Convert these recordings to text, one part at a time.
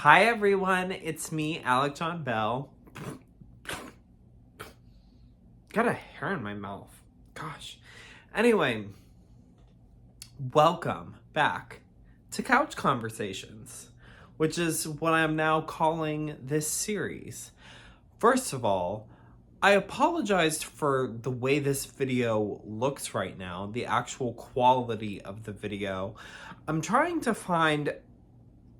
Hi everyone, it's me, Alec John Bell. Got a hair in my mouth. Gosh. Anyway, welcome back to Couch Conversations, which is what I'm now calling this series. First of all, I apologized for the way this video looks right now, the actual quality of the video. I'm trying to find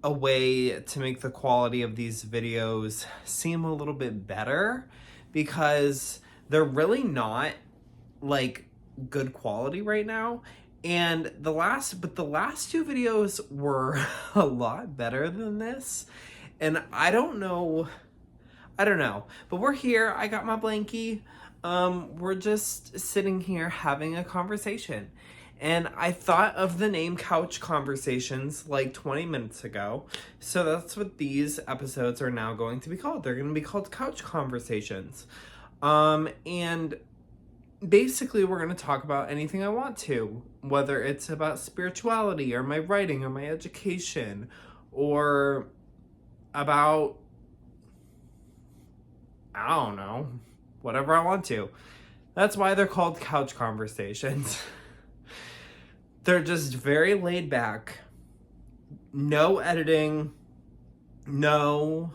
a way to make the quality of these videos seem a little bit better because they're really not like good quality right now. And the last two videos were a lot better than this. And I don't know. But we're here. I got my blankie. We're just sitting here having a conversation. And I thought of the name Couch Conversations like 20 minutes ago. So that's what these episodes are now going to be called. They're going to be called Couch Conversations. And basically we're going to talk about anything I want to, whether it's about spirituality or my writing or my education or about, I don't know, whatever I want to. That's why they're called Couch Conversations. They're just very laid back. No editing. No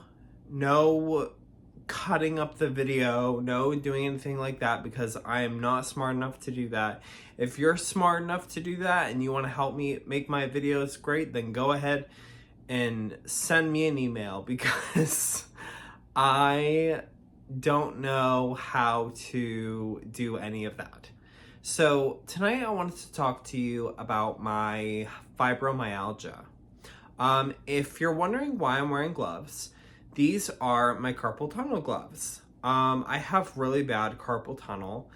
cutting up the video. No doing anything like that because I am not smart enough to do that. If you're smart enough to do that and you want to help me make my videos great, then go ahead and send me an email because I don't know how to do any of that. So tonight I wanted to talk to you about my fibromyalgia. If you're wondering why I'm wearing gloves, these are my carpal tunnel gloves. I have really bad carpal tunnel,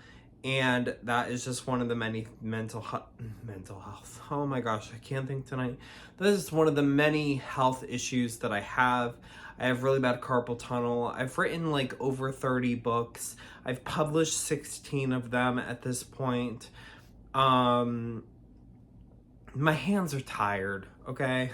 and that is just one of the many mental health. Oh my gosh, I can't think tonight. This is one of the many health issues that I have. I have really bad carpal tunnel. I've written like over 30 books. I've published 16 of them at this point. My hands are tired, okay?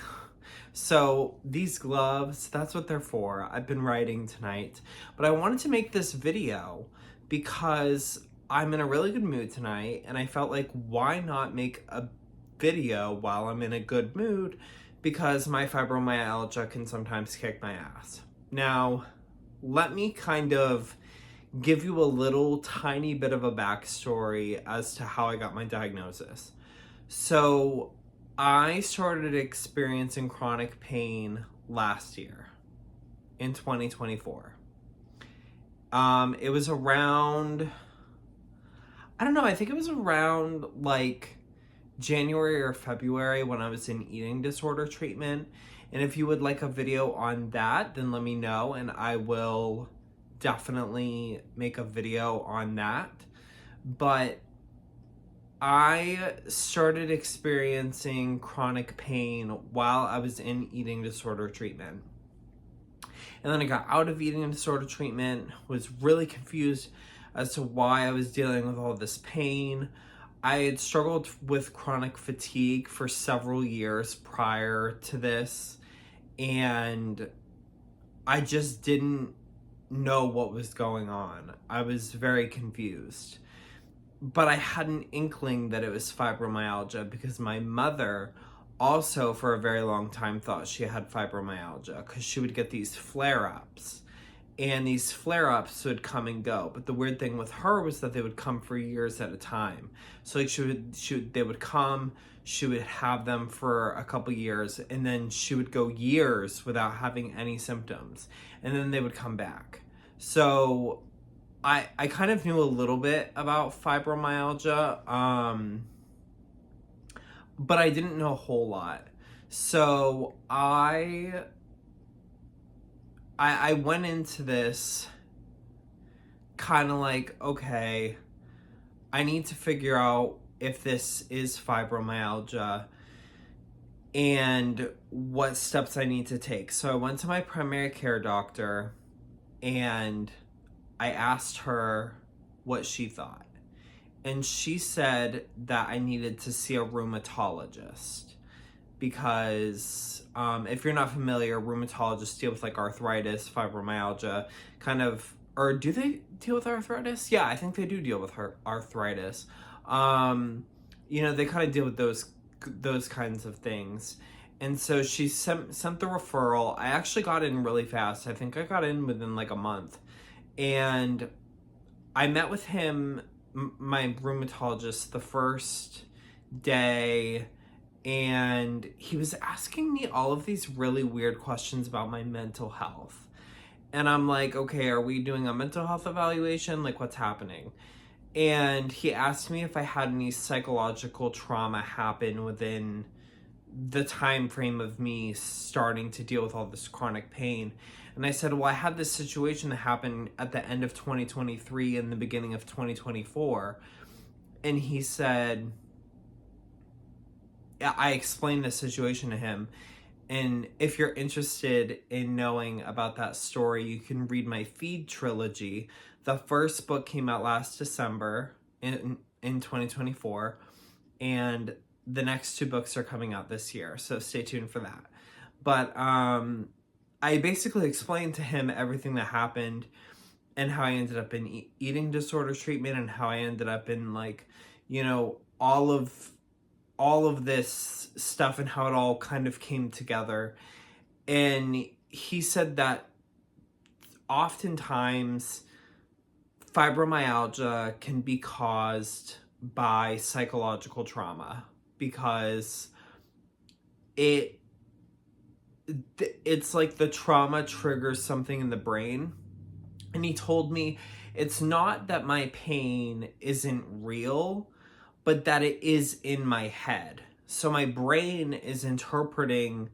So these gloves, that's what they're for. I've been writing tonight. But I wanted to make this video because I'm in a really good mood tonight, and I felt like why not make a video while I'm in a good mood, because my fibromyalgia can sometimes kick my ass. Now, let me kind of give you a little tiny bit of a backstory as to how I got my diagnosis. So, I started experiencing chronic pain last year in 2024. It was around, I don't know, I think it was around like January or February when I was in eating disorder treatment. And if you would like a video on that, then let me know and I will definitely make a video on that. But I started experiencing chronic pain while I was in eating disorder treatment. And then I got out of eating disorder treatment, was really confused as to why I was dealing with all this pain. I had struggled with chronic fatigue for several years prior to this, and I just didn't know what was going on. I was very confused. But I had an inkling that it was fibromyalgia because my mother also for a very long time thought she had fibromyalgia because she would get these flare-ups. And these flare-ups would come and go. But the weird thing with her was that they would come for years at a time. So like they would come, she would have them for a couple years, and then she would go years without having any symptoms. And then they would come back. So I kind of knew a little bit about fibromyalgia, but I didn't know a whole lot. So I went into this kind of like, okay, I need to figure out if this is fibromyalgia and what steps I need to take. So I went to my primary care doctor and I asked her what she thought. And she said that I needed to see a rheumatologist because if you're not familiar, rheumatologists deal with like arthritis, fibromyalgia, kind of, or do they deal with arthritis? Yeah, I think they do deal with arthritis. They kind of deal with those kinds of things. And so she sent the referral. I actually got in really fast. I think I got in within like a month. And I met with him, my rheumatologist, the first day, and he was asking me all of these really weird questions about my mental health. And I'm like, okay, are we doing a mental health evaluation? Like, what's happening? And he asked me if I had any psychological trauma happen within the time frame of me starting to deal with all this chronic pain. And I said, well, I had this situation that happened at the end of 2023 and the beginning of 2024. And he said, I explained the situation to him. And if you're interested in knowing about that story, you can read my Feed trilogy. The first book came out last December in 2024. And the next 2 books are coming out this year, so stay tuned for that. But I basically explained to him everything that happened and how I ended up in eating disorder treatment and how I ended up in all of this stuff and how it all kind of came together. And he said that oftentimes fibromyalgia can be caused by psychological trauma, because it's like the trauma triggers something in the brain. And he told me it's not that my pain isn't real, but that it is in my head. So my brain is interpreting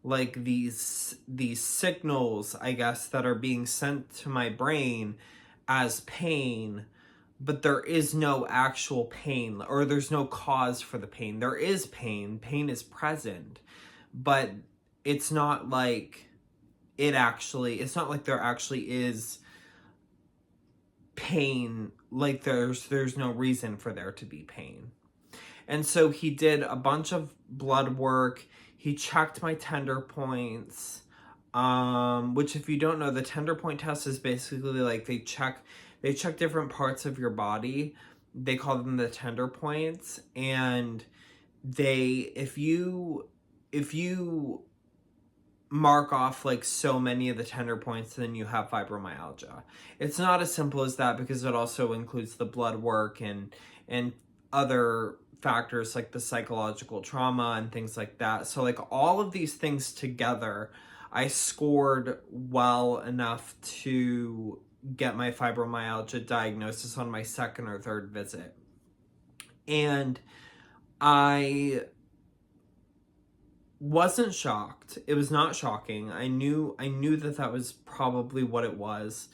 like these signals, I guess, that are being sent to my brain as pain, but there is no actual pain, or there's no cause for the pain. There is pain. Pain is present, but it's not like it's not like there actually is pain. Like there's no reason for there to be pain. And so he did a bunch of blood work. He checked my tender points, which, if you don't know, the tender point test is basically like they check different parts of your body. They call them the tender points. And if you mark off like so many of the tender points, then you have fibromyalgia. It's not as simple as that, because it also includes the blood work and other factors like the psychological trauma and things like that. So like all of these things together, I scored well enough to get my fibromyalgia diagnosis on my 2nd or 3rd visit. And I wasn't shocked. It was not shocking. I knew that was probably what it was,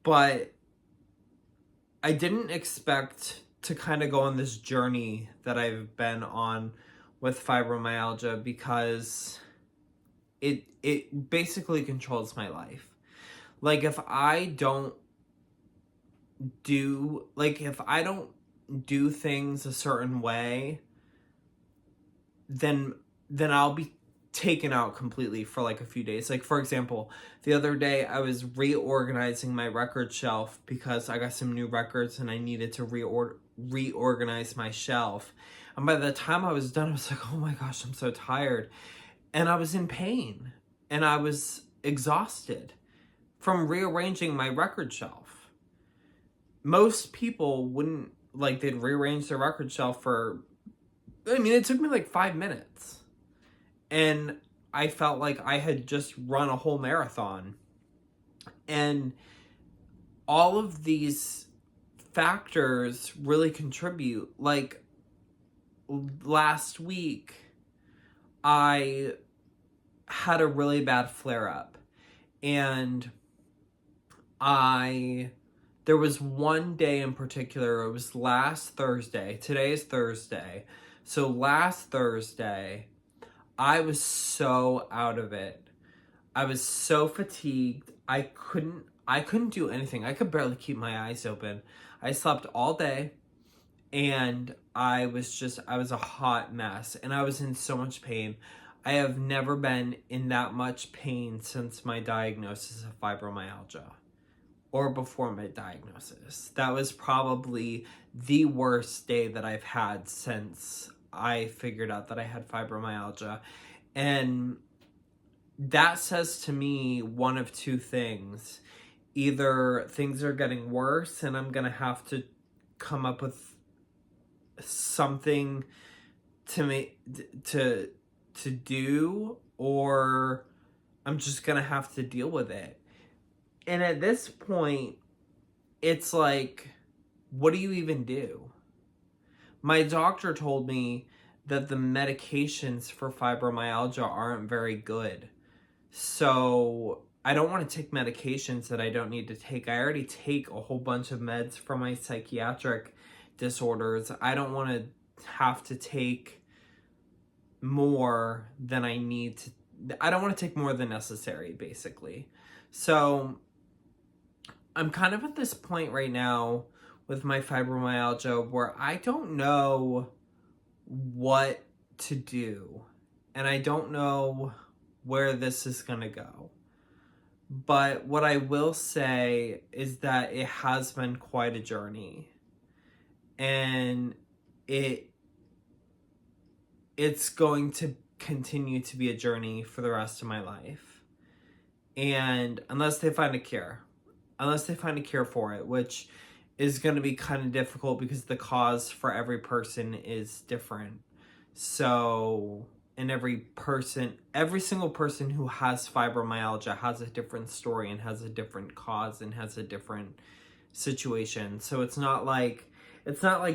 but I didn't expect to kind of go on this journey that I've been on with fibromyalgia, because it basically controls my life. Like if I don't do things a certain way, then I'll be taken out completely for like a few days. Like, for example, the other day I was reorganizing my record shelf because I got some new records and I needed to reorganize my shelf. And by the time I was done, I was like, oh my gosh, I'm so tired. And I was in pain and I was exhausted from rearranging my record shelf. Most people wouldn't, they'd rearrange their record shelf it took me like 5 minutes. And I felt like I had just run a whole marathon. And all of these factors really contribute. Like last week, I had a really bad flare-up. And there was one day in particular, it was last Thursday. Today is Thursday. So last Thursday, I was so out of it. I was so fatigued. I couldn't do anything. I could barely keep my eyes open. I slept all day and I was a hot mess, and I was in so much pain. I have never been in that much pain since my diagnosis of fibromyalgia, or before my diagnosis. That was probably the worst day that I've had since I figured out that I had fibromyalgia. And that says to me one of two things. Either things are getting worse and I'm gonna have to come up with something to do, or I'm just gonna have to deal with it. And at this point, it's like, what do you even do? My doctor told me that the medications for fibromyalgia aren't very good. So I don't want to take medications that I don't need to take. I already take a whole bunch of meds for my psychiatric disorders. I don't want to have to take more than I need to. I don't want to take more than necessary, basically. So I'm kind of at this point right now with my fibromyalgia where I don't know what to do, and I don't know where this is going to go. But what I will say is that it has been quite a journey, and it's going to continue to be a journey for the rest of my life. And unless they find a cure for it, which is going to be kind of difficult because the cause for every person is different. So, and every single person who has fibromyalgia has a different story and has a different cause and has a different situation. So it's not like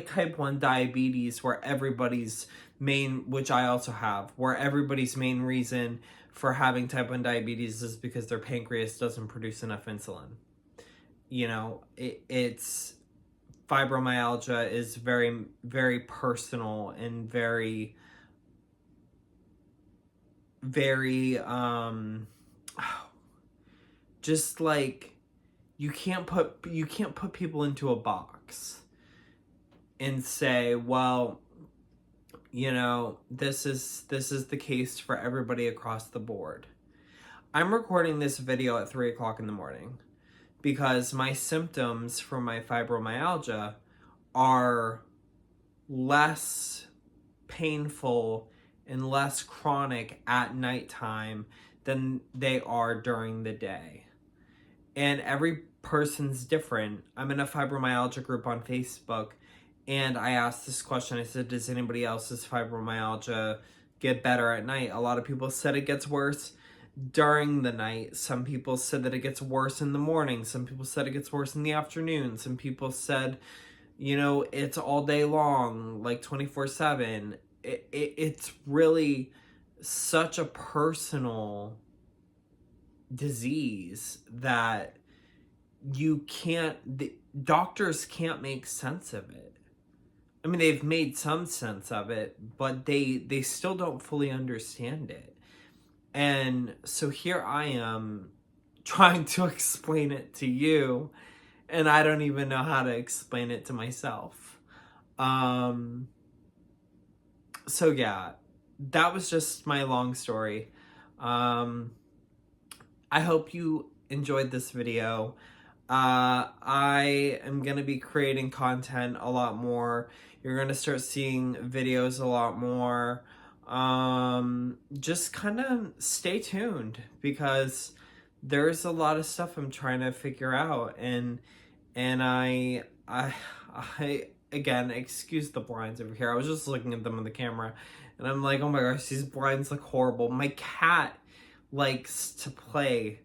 type 1 diabetes where everybody's main, which I also have, where everybody's main reason for having type 1 diabetes is because their pancreas doesn't produce enough insulin. You know, it's fibromyalgia is very, very personal and very, very, just like, you can't put people into a box and say, well, you know, this is the case for everybody across the board. I'm recording this video at 3 o'clock in the morning because my symptoms from my fibromyalgia are less painful and less chronic at nighttime than they are during the day. And every person's different. I'm in a fibromyalgia group on Facebook, and I asked this question. I said, does anybody else's fibromyalgia get better at night? A lot of people said it gets worse during the night. Some people said that it gets worse in the morning. Some people said it gets worse in the afternoon. Some people said, you know, it's all day long, like 24/7. It's really such a personal disease that the doctors can't make sense of it. I mean, they've made some sense of it, but they still don't fully understand it. And so here I am trying to explain it to you, and I don't even know how to explain it to myself. So yeah, that was just my long story. I hope you enjoyed this video. I am going to be creating content a lot more. You're going to start seeing videos a lot more. Just kind of stay tuned because there's a lot of stuff I'm trying to figure out, and I again, excuse the blinds over here. I was just looking at them on the camera and I'm like, oh my gosh, these blinds look horrible. My cat likes to play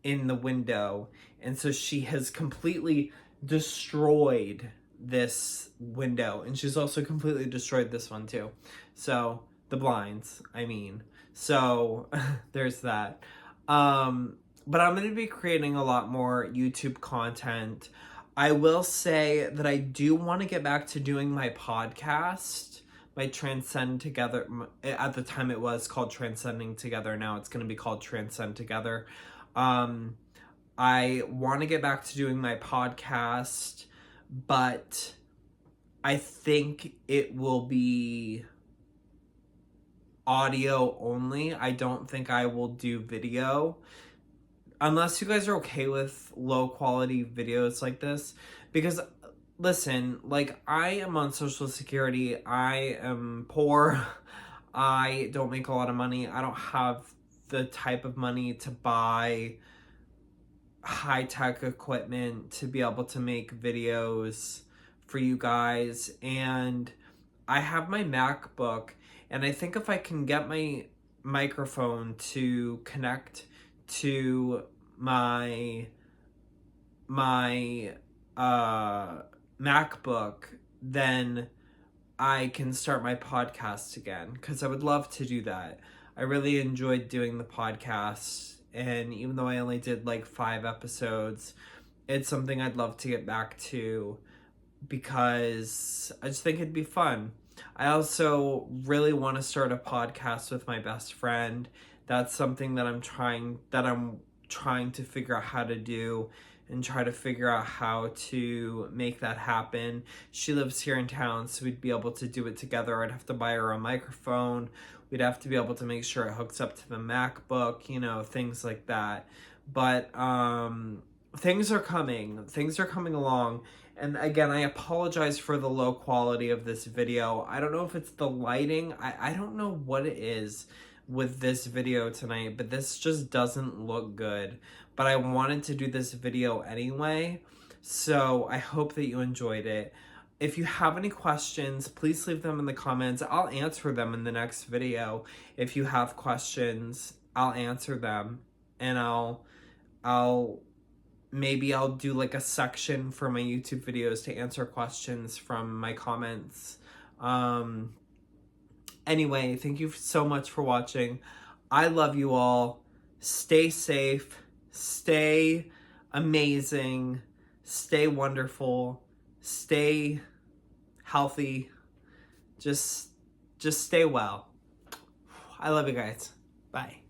in the window, and so she has completely destroyed this window, and she's also completely destroyed this one too. So the blinds, I mean. So there's that. But I'm going to be creating a lot more YouTube content. I will say that I do want to get back to doing my podcast, my Transcend Together. At the time it was called Transcending Together. Now it's going to be called Transcend Together. I want to get back to doing my podcast, but I think it will be audio only. I don't think I will do video. Unless you guys are okay with low quality videos like this. Because, listen, like, I am on Social Security. I am poor. I don't make a lot of money. I don't have the type of money to buy high-tech equipment to be able to make videos for you guys. And I have my MacBook, and I think if I can get my microphone to connect to my MacBook, then I can start my podcast again, because I would love to do that. I really enjoyed doing the podcast, and even though I only did like 5 episodes, it's something I'd love to get back to because I just think it'd be fun. I also really want to start a podcast with my best friend. That's something that I'm trying to figure out how to do and try to figure out how to make that happen. She lives here in town, so we'd be able to do it together. I'd have to buy her a microphone. We'd have to be able to make sure it hooks up to the MacBook, you know, things like that. But things are coming. Things are coming along. And again, I apologize for the low quality of this video. I don't know if it's the lighting. I don't know what it is with this video tonight, but this just doesn't look good. But I wanted to do this video anyway, so I hope that you enjoyed it. If you have any questions, please leave them in the comments. I'll answer them in the next video. If you have questions, I'll answer them, and maybe I'll do like a section for my YouTube videos to answer questions from my comments. Anyway, thank you so much for watching. I love you all. Stay safe. Stay amazing. Stay wonderful. Stay healthy. Just stay well. I love you guys. Bye.